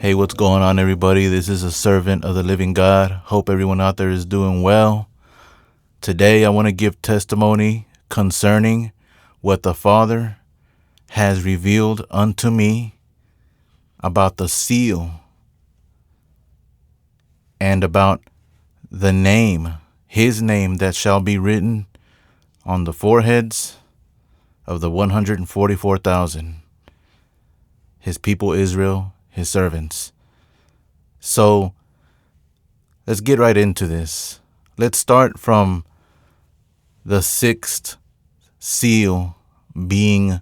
Hey, what's going on, everybody? This is a servant of the living God. Hope everyone out there is doing well. Today, I want to give testimony concerning what the Father has revealed unto me about the seal and about the name, his name that shall be written on the foreheads of the 144,000, his people Israel, his servants. So let's get right into this. Let's start from the sixth seal being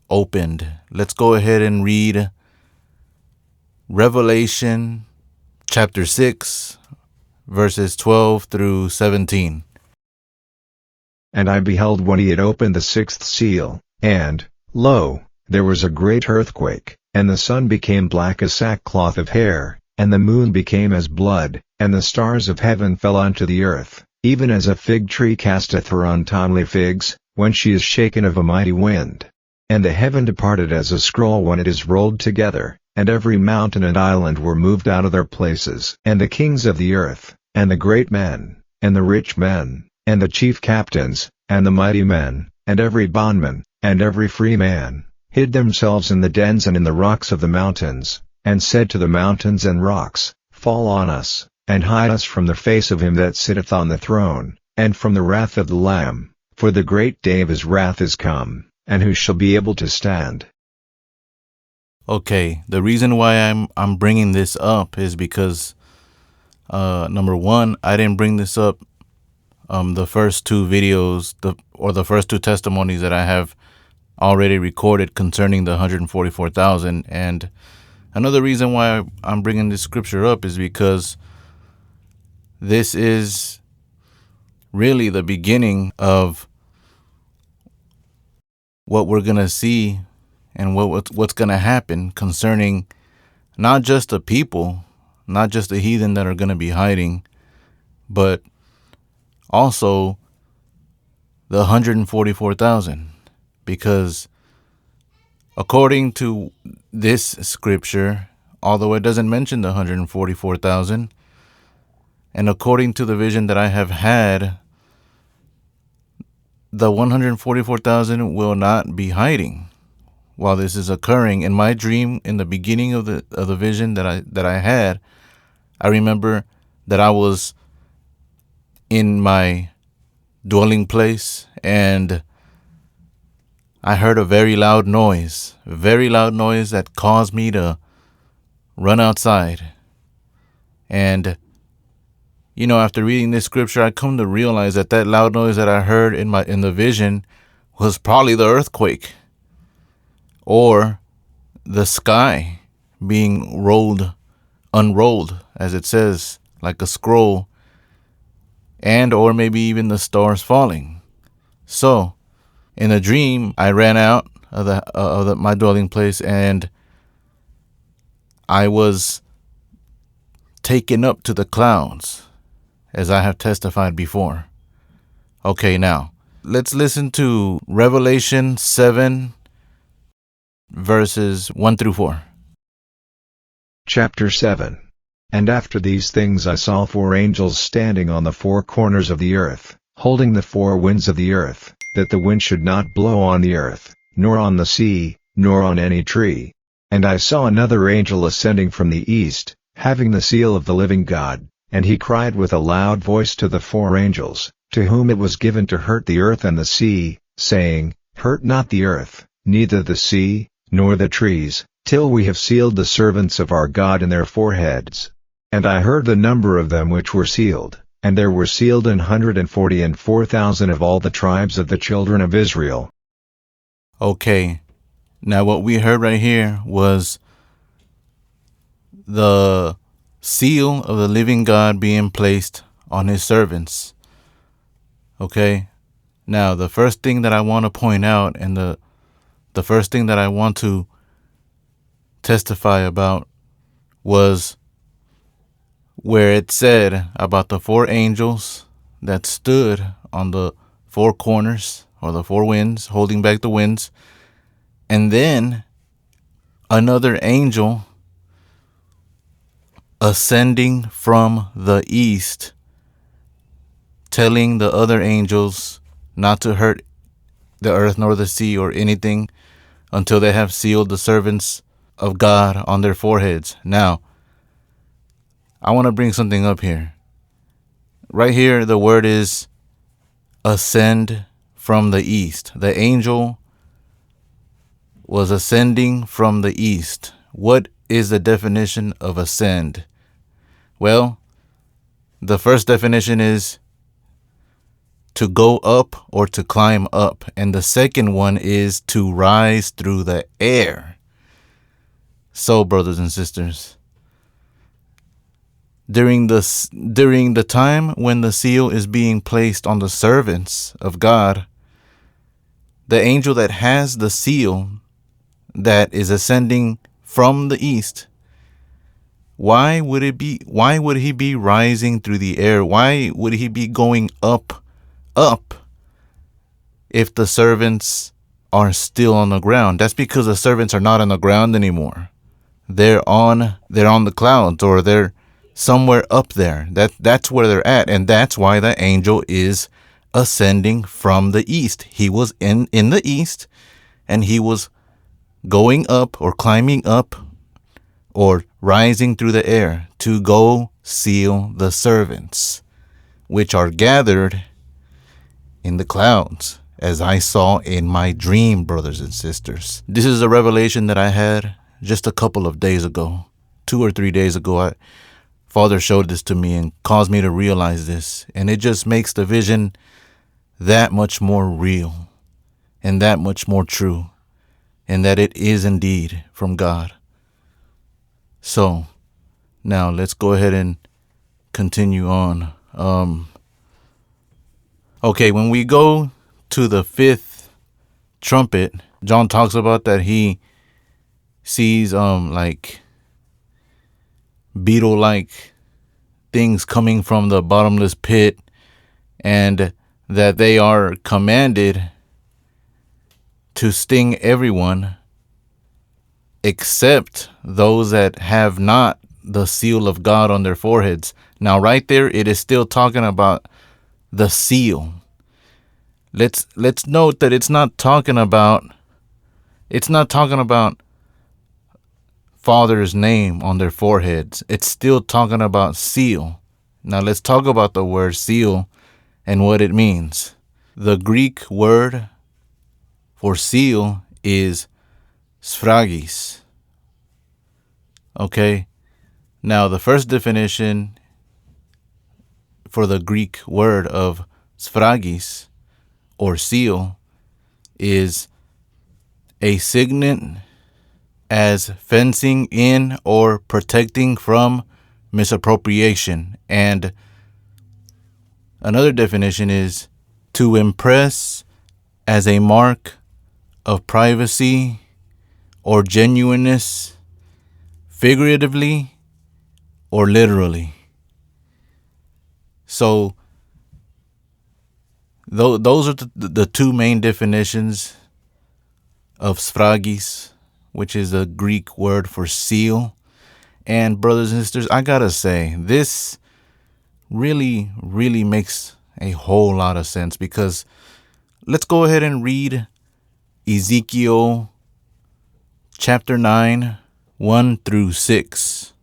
opened. Let's go ahead and read Revelation chapter 6, verses 12 through 17. And I beheld when he had opened the sixth seal, and, lo, there was a great earthquake, and the sun became black as sackcloth of hair, and the moon became as blood, and the stars of heaven fell unto the earth, even as a fig tree casteth her untimely figs, when she is shaken of a mighty wind. And the heaven departed as a scroll when it is rolled together, and every mountain and island were moved out of their places. And the kings of the earth, and the great men, and the rich men, and the chief captains, and the mighty men, and every bondman, and every free man, hid themselves in the dens and in the rocks of the mountains, and said to the mountains and rocks, Fall on us, and hide us from the face of him that sitteth on the throne, and from the wrath of the Lamb, for the great day of his wrath is come, and who shall be able to stand? Okay, the reason why I'm bringing this up is because number one, I didn't bring this up the first two videos, the first two testimonies that I have already recorded concerning the 144,000. And another reason why I'm bringing this scripture up is because this is really the beginning of what we're going to see and what's going to happen concerning not just the people, not just the heathen that are going to be hiding, but also the 144,000. Because according to this scripture, although it doesn't mention the 144,000, and according to the vision that I have had, the 144,000 will not be hiding while this is occurring. In my dream, in the beginning of the vision that I had, I remember that I was in my dwelling place and I heard a very loud noise that caused me to run outside. And after reading this scripture, I come to realize that loud noise that I heard in the vision was probably the earthquake or the sky being unrolled, as it says, like a scroll, and or maybe even the stars falling. So, in a dream, I ran out of my dwelling place and I was taken up to the clouds, as I have testified before. Okay, now, let's listen to Revelation 7, verses 1 through 4. Chapter 7. And after these things I saw four angels standing on the four corners of the earth, holding the four winds of the earth, that the wind should not blow on the earth, nor on the sea, nor on any tree. And I saw another angel ascending from the east, having the seal of the living God, and he cried with a loud voice to the four angels, to whom it was given to hurt the earth and the sea, saying, Hurt not the earth, neither the sea, nor the trees, till we have sealed the servants of our God in their foreheads. And I heard the number of them which were sealed, and there were sealed 144,000 of all the tribes of the children of Israel. Okay, now what we heard right here was the seal of the living God being placed on his servants. Okay, now the first thing that I want to point out, and the first thing that I want to testify about, was where it said about the four angels that stood on the four corners or the four winds, holding back the winds, and then another angel ascending from the east, telling the other angels not to hurt the earth nor the sea or anything until they have sealed the servants of God on their foreheads. Now, I want to bring something up here. Right here, the word is ascend from the east. The angel was ascending from the east. What is the definition of ascend? Well, the first definition is to go up or to climb up. And the second one is to rise through the air. So, brothers and sisters, during the time when the seal is being placed on the servants of God, the angel that has the seal that is ascending from the east, why would he be rising through the air? Why would he be going up if the servants are still on the ground? That's because the servants are not on the ground anymore. They're on the clouds, or they're somewhere up there. That's where they're at, and that's why the angel is ascending from the east. He was in the east, and he was going up or climbing up or rising through the air to go seal the servants, which are gathered in the clouds, as I saw in my dream, brothers and sisters. This is a revelation that I had just a couple of days ago, 2 or 3 days ago. Father showed this to me and caused me to realize this, and it just makes the vision that much more real and that much more true, and that it is indeed from God. So now let's go ahead and continue on. Okay, when we go to the 5th trumpet, John talks about that he sees like beetle-like things coming from the bottomless pit, and that they are commanded to sting everyone except those that have not the seal of God on their foreheads. Now, right there, it is still talking about the seal. Let's note that it's not talking about Father's name on their foreheads. It's still talking about seal. Now let's talk about the word seal and what it means. The Greek word for seal is sphragies. Okay. Now the first definition for the Greek word of sphragies or seal is a signet as fencing in or protecting from misappropriation. And another definition is to impress as a mark of privacy or genuineness, figuratively or literally. So those are the two main definitions of sphragies, which is a Greek word for seal. And brothers and sisters, I gotta say, this really, really makes a whole lot of sense, because let's go ahead and read Ezekiel chapter 9, 1 through 6.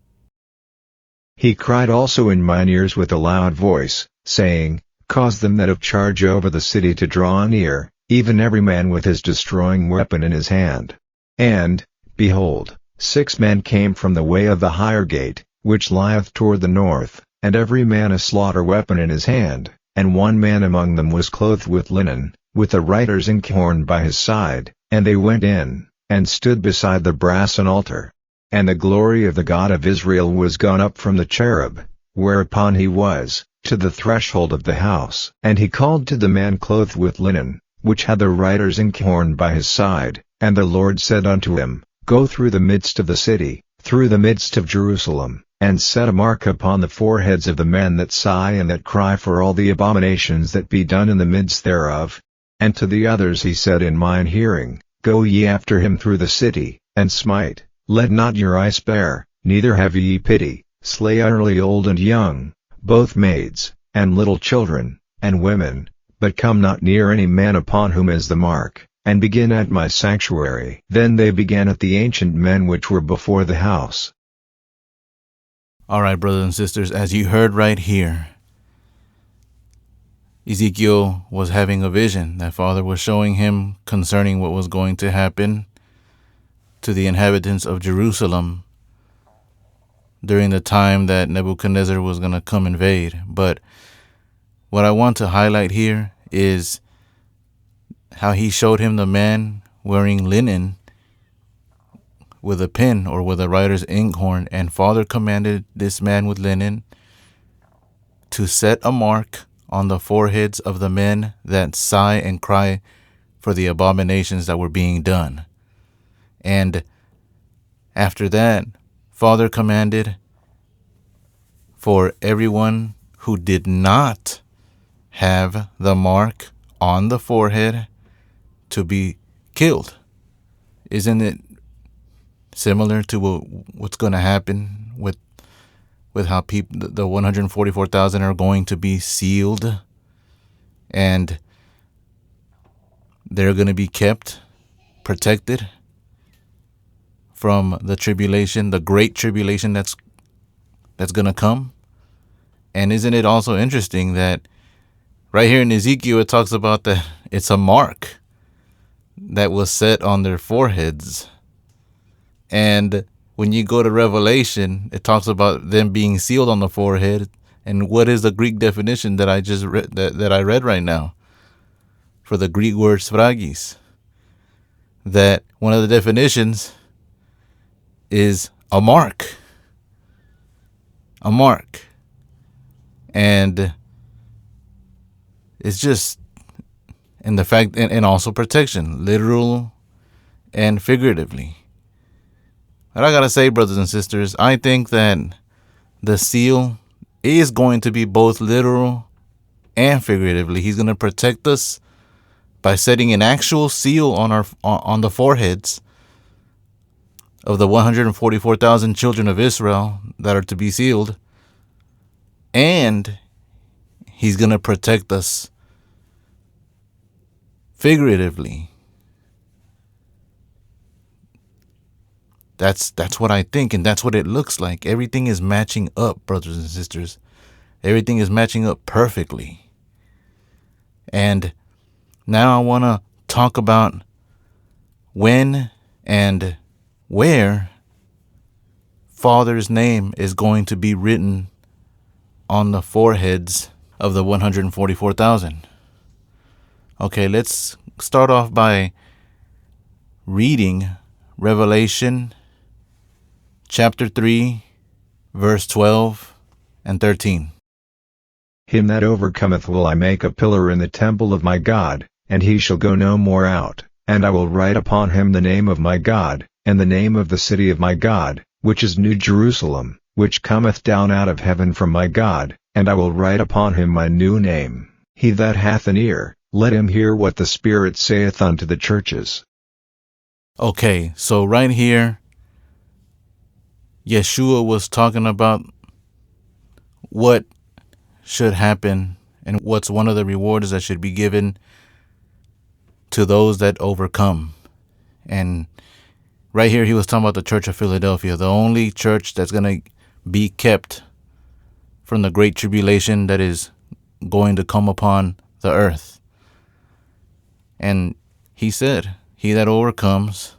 He cried also in mine ears with a loud voice, saying, Cause them that have charge over the city to draw near, even every man with his destroying weapon in his hand. And, behold, 6 men came from the way of the higher gate, which lieth toward the north, and every man a slaughter weapon in his hand, and one man among them was clothed with linen, with a writer's inkhorn by his side, and they went in, and stood beside the brasen altar. And the glory of the God of Israel was gone up from the cherub, whereupon he was, to the threshold of the house. And he called to the man clothed with linen, which had the writer's inkhorn by his side, and the Lord said unto him, Go through the midst of the city, through the midst of Jerusalem, and set a mark upon the foreheads of the men that sigh and that cry for all the abominations that be done in the midst thereof. And to the others he said in mine hearing, Go ye after him through the city, and smite, let not your eye spare, neither have ye pity, slay utterly old and young, both maids, and little children, and women, but come not near any man upon whom is the mark, and begin at my sanctuary. Then they began at the ancient men which were before the house. All right, brothers and sisters, as you heard right here, Ezekiel was having a vision that Father was showing him concerning what was going to happen to the inhabitants of Jerusalem during the time that Nebuchadnezzar was going to come invade. But what I want to highlight here is how he showed him the man wearing linen with a pen or with a writer's inkhorn, and Father commanded this man with linen to set a mark on the foreheads of the men that sigh and cry for the abominations that were being done. And after that, Father commanded for everyone who did not have the mark on the forehead to be killed. Isn't it similar to what's going to happen with how people, the 144,000 are going to be sealed, and they're going to be kept protected from the tribulation, the great tribulation that's going to come? And isn't it also interesting that right here in Ezekiel, it talks about that it's a mark that was set on their foreheads. And when you go to Revelation, it talks about them being sealed on the forehead. And what is the Greek definition that I just read, that I read right now for the Greek word sphragios? That one of the definitions is a mark. A mark. And it's just, and the fact, and also protection, literal and figuratively. But I gotta say, brothers and sisters, I think that the seal is going to be both literal and figuratively. He's going to protect us by setting an actual seal on the foreheads of the 144,000 children of Israel that are to be sealed. And he's going to protect us figuratively. That's what I think, and that's what it looks like. Everything is matching up, brothers and sisters. Everything is matching up perfectly. And now I want to talk about when and where Father's name is going to be written on the foreheads of the 144,000. Okay, let's start off by reading Revelation chapter 3, verse 12 and 13. Him that overcometh will I make a pillar in the temple of my God, and he shall go no more out, and I will write upon him the name of my God, and the name of the city of my God, which is New Jerusalem, which cometh down out of heaven from my God, and I will write upon him my new name. He that hath an ear, let him hear what the Spirit saith unto the churches. Okay, so right here, Yeshua was talking about what should happen and what's one of the rewards that should be given to those that overcome. And right here, he was talking about the Church of Philadelphia, the only church that's going to be kept from the great tribulation that is going to come upon the earth. And he said, he that overcomes,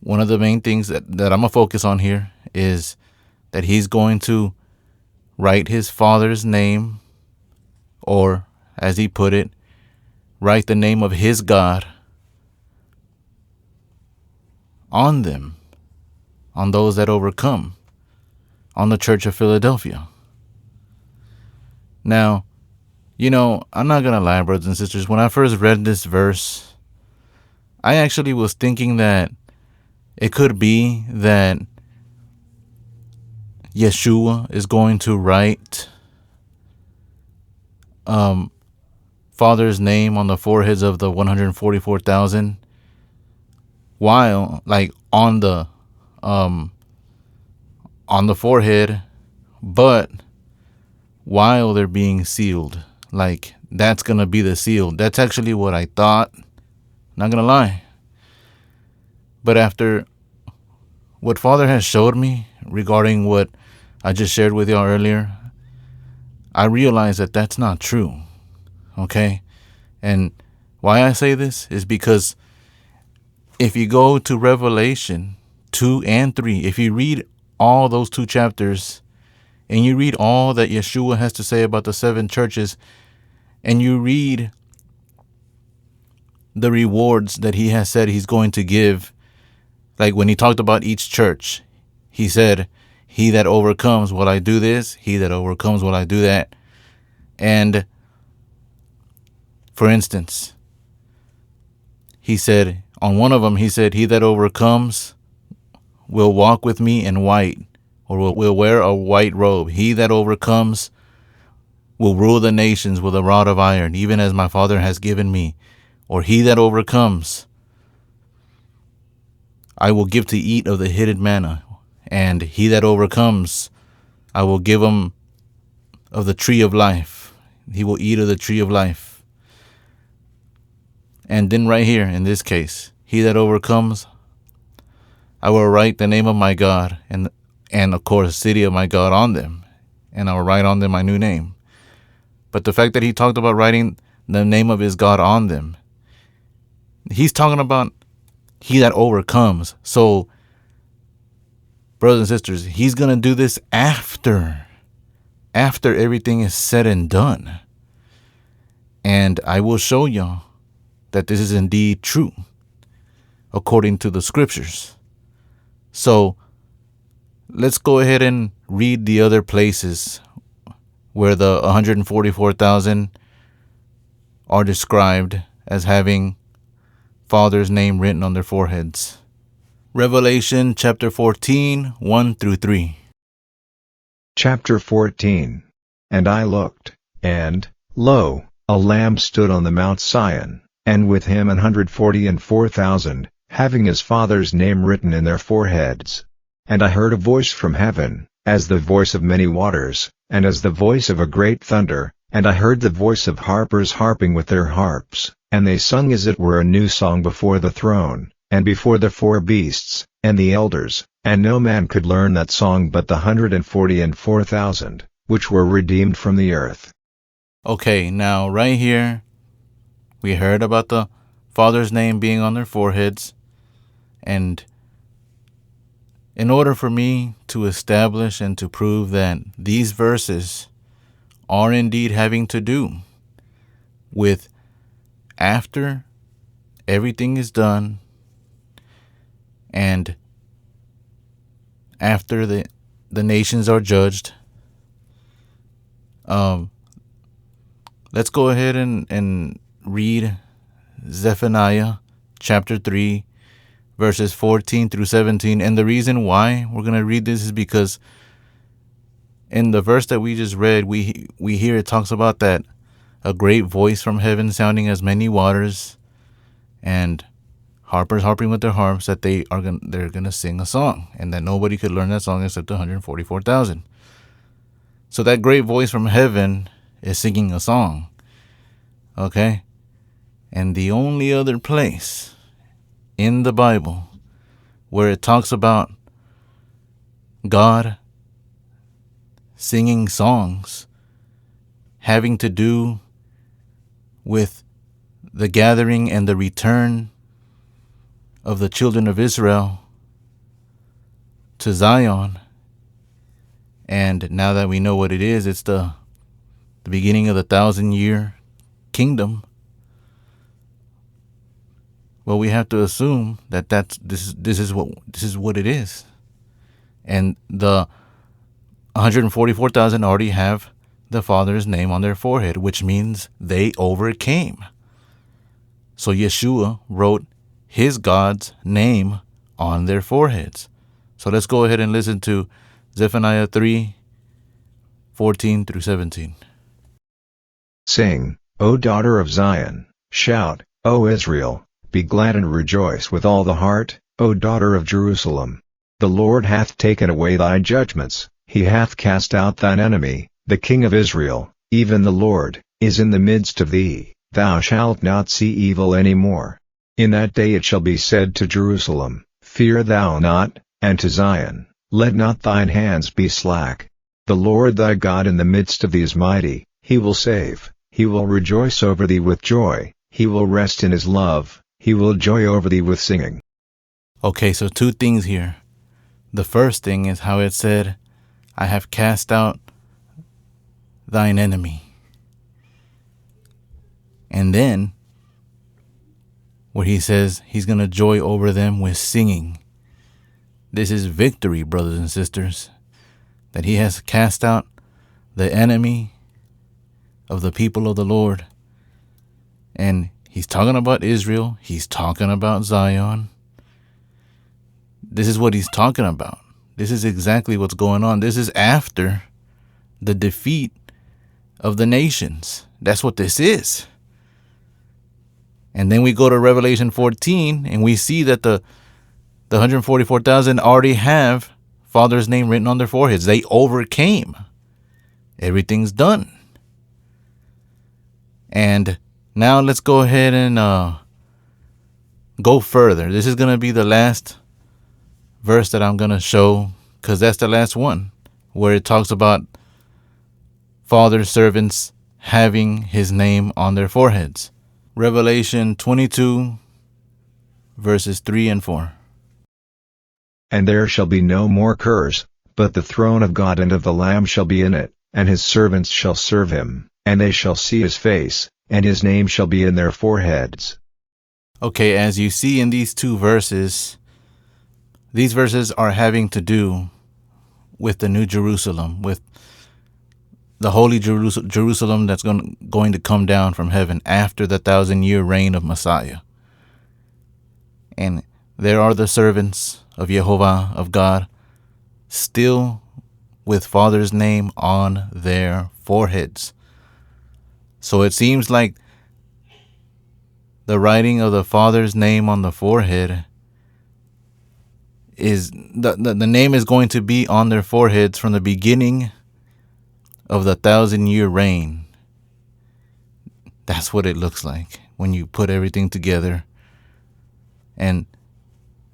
one of the main things that I'm going to focus on here is that he's going to write his Father's name, or as he put it, write the name of his God on them, on those that overcome, on the Church of Philadelphia. Now, I'm not going to lie, brothers and sisters. When I first read this verse, I actually was thinking that it could be that Yeshua is going to write Father's name on the foreheads of the 144,000 while, like, on the on the forehead, but while they're being sealed. Like, that's going to be the seal. That's actually what I thought. Not going to lie. But after what Father has showed me regarding what I just shared with y'all earlier, I realized that that's not true. Okay? And why I say this is because if you go to Revelation 2 and 3, if you read all those 2 chapters, and you read all that Yeshua has to say about the 7 churches, and you read the rewards that he has said he's going to give, like when he talked about each church, he said, he that overcomes, will I do this? He that overcomes, will I do that? And for instance, he said, on one of them, he said, he that overcomes will walk with me in white, or will wear a white robe. He that overcomes will rule the nations with a rod of iron, even as my Father has given me. Or he that overcomes, I will give to eat of the hidden manna. And he that overcomes, I will give him of the tree of life. He will eat of the tree of life. And then right here, in this case, he that overcomes, I will write the name of my God, and of course, the city of my God on them. And I will write on them my new name. But the fact that he talked about writing the name of his God on them, he's talking about he that overcomes. So, brothers and sisters, he's going to do this after everything is said and done. And I will show y'all that this is indeed true, according to the scriptures. So, let's go ahead and read the other places where the 144,000 are described as having Father's name written on their foreheads. Revelation chapter 14, 1 through 3. Chapter 14. And I looked, and, lo, a Lamb stood on the Mount Sion, and with him 144,000, having his Father's name written in their foreheads. And I heard a voice from heaven, as the voice of many waters, and as the voice of a great thunder, and I heard the voice of harpers harping with their harps, and they sung as it were a new song before the throne, and before the 4 beasts, and the elders, and no man could learn that song but the 144,000, which were redeemed from the earth. Okay, now right here, we heard about the Father's name being on their foreheads, and in order for me to establish and to prove that these verses are indeed having to do with after everything is done and after the nations are judged, let's go ahead and read Zephaniah chapter 3, verses 14 through 17. And the reason why we're going to read this is because in the verse that we just read, we hear it talks about that a great voice from heaven sounding as many waters, and harpers harping with their harps, that they're gonna sing a song, and that nobody could learn that song except the 144,000. So that great voice from heaven is singing a song. Okay? And the only other place in the Bible where it talks about God singing songs having to do with the gathering and the return of the children of Israel to Zion. And now that we know what it is, it's the beginning of the 1,000-year kingdom. Well, we have to assume that this is what it is. And the 144,000 already have the Father's name on their forehead, which means they overcame. So Yeshua wrote his God's name on their foreheads. So let's go ahead and listen to Zephaniah 3, 14 through 17. Sing, O daughter of Zion, shout, O Israel, be glad and rejoice with all the heart, O daughter of Jerusalem. The Lord hath taken away thy judgments, he hath cast out thine enemy, the King of Israel, even the Lord, is in the midst of thee, thou shalt not see evil any more. In that day it shall be said to Jerusalem, Fear thou not, and to Zion, Let not thine hands be slack. The Lord thy God in the midst of thee is mighty, he will save, he will rejoice over thee with joy, he will rest in his love, he will joy over thee with singing. Okay, so two things here. The first thing is how it said, I have cast out thine enemy. And then, where he says he's going to joy over them with singing. This is victory, brothers and sisters, that he has cast out the enemy of the people of the Lord. And he's talking about Israel. He's talking about Zion. This is what he's talking about. This is exactly what's going on. This is after the defeat of the nations. That's what this is. And then we go to Revelation 14 and we see that the 144,000 already have Father's name written on their foreheads. They overcame. Everything's done. And now let's go ahead and go further. This is going to be the last verse that I'm going to show, because that's the last one where it talks about Father's servants having his name on their foreheads. Revelation 22, verses 3 and 4. And there shall be no more curse, but the throne of God and of the Lamb shall be in it, and his servants shall serve him, and they shall see his face, and his name shall be in their foreheads. Okay, as you see in these two verses, these verses are having to do with the New Jerusalem, with the holy Jerusalem that's going to come down from heaven after the 1,000-year reign of Messiah. And there are the servants of Jehovah, of God, still with Father's name on their foreheads. So it seems like the writing of the Father's name on the forehead is the name is going to be on their foreheads from the beginning of the 1,000-year reign. That's what it looks like when you put everything together. And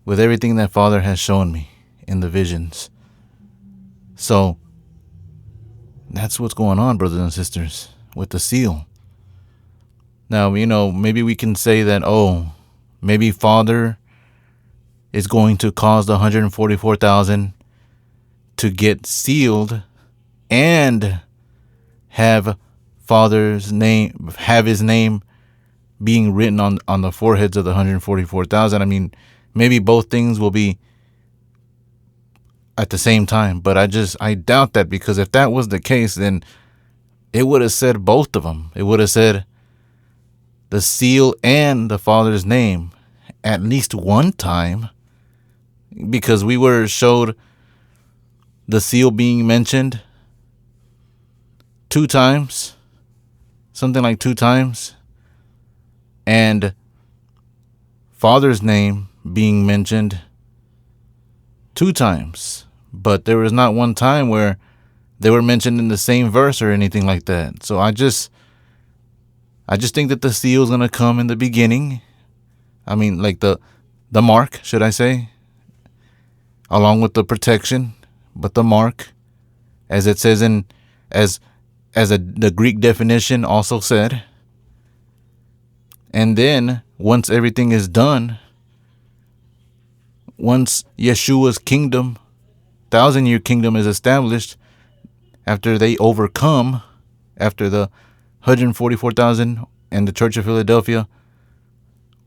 with everything that Father has shown me in the visions. So that's what's going on, brothers and sisters, with the seal. Now, maybe we can say that, maybe Father is going to cause the 144,000 to get sealed and have Father's name, have his name being written on the foreheads of the 144,000. I mean, maybe both things will be at the same time, but I doubt that, because if that was the case, then it would have said both of them. It would have said the seal and the Father's name at least one time, because we were showed the seal being mentioned 2 times, something like 2 times, and Father's name being mentioned 2 times, but there was not one time where they were mentioned in the same verse or anything like that. So I just think that the seal is going to come in the beginning. I mean, like the mark, should I say, along with the protection, but the mark, as it says the Greek definition also said. And then once everything is done, once Yeshua's kingdom, 1,000-year kingdom, is established, after they overcome, after the 144,000 and the Church of Philadelphia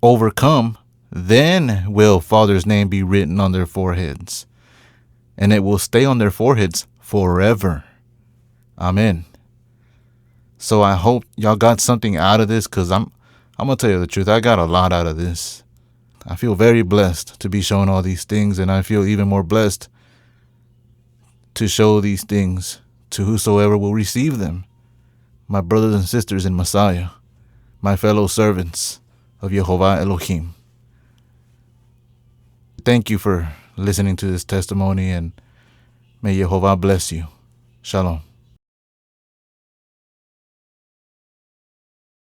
overcome, then will Father's name be written on their foreheads, and it will stay on their foreheads forever. Amen. So I hope y'all got something out of this, because I'm going to tell you the truth. I got a lot out of this. I feel very blessed to be shown all these things, and I feel even more blessed to show these things to whosoever will receive them. My brothers and sisters in Messiah, my fellow servants of Jehovah Elohim. Thank you for listening to this testimony, and may Jehovah bless you. Shalom.